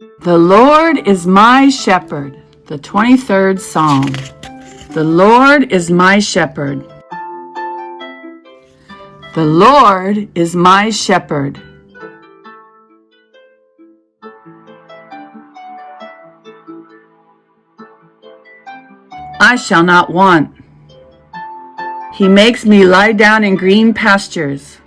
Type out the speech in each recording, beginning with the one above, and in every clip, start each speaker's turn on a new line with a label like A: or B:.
A: The Lord is my shepherd. The 23rd Psalm. The Lord is my shepherd. The Lord is my shepherd. I shall not want. He makes me lie down in green pastures.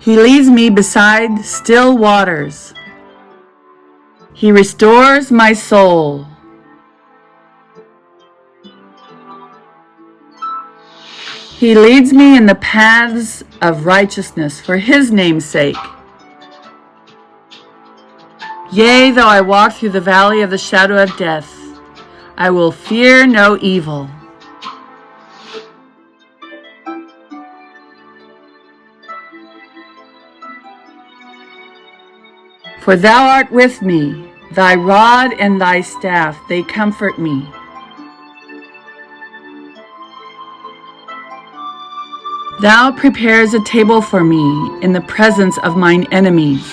A: He leads me beside still waters. He restores my soul. He leads me in the paths of righteousness for his name's sake. Yea, though I walk through the valley of the shadow of death, I will fear no evil. For thou art with me, thy rod and thy staff, they comfort me. Thou prepares a table for me in the presence of mine enemies.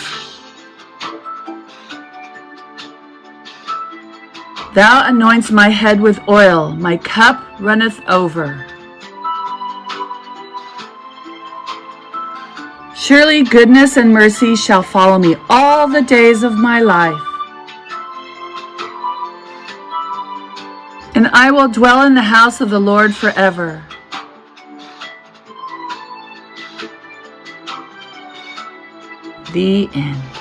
A: Thou anointest my head with oil, my cup runneth over. Surely goodness and mercy shall follow me all the days of my life, and I will dwell in the house of the Lord forever. The end.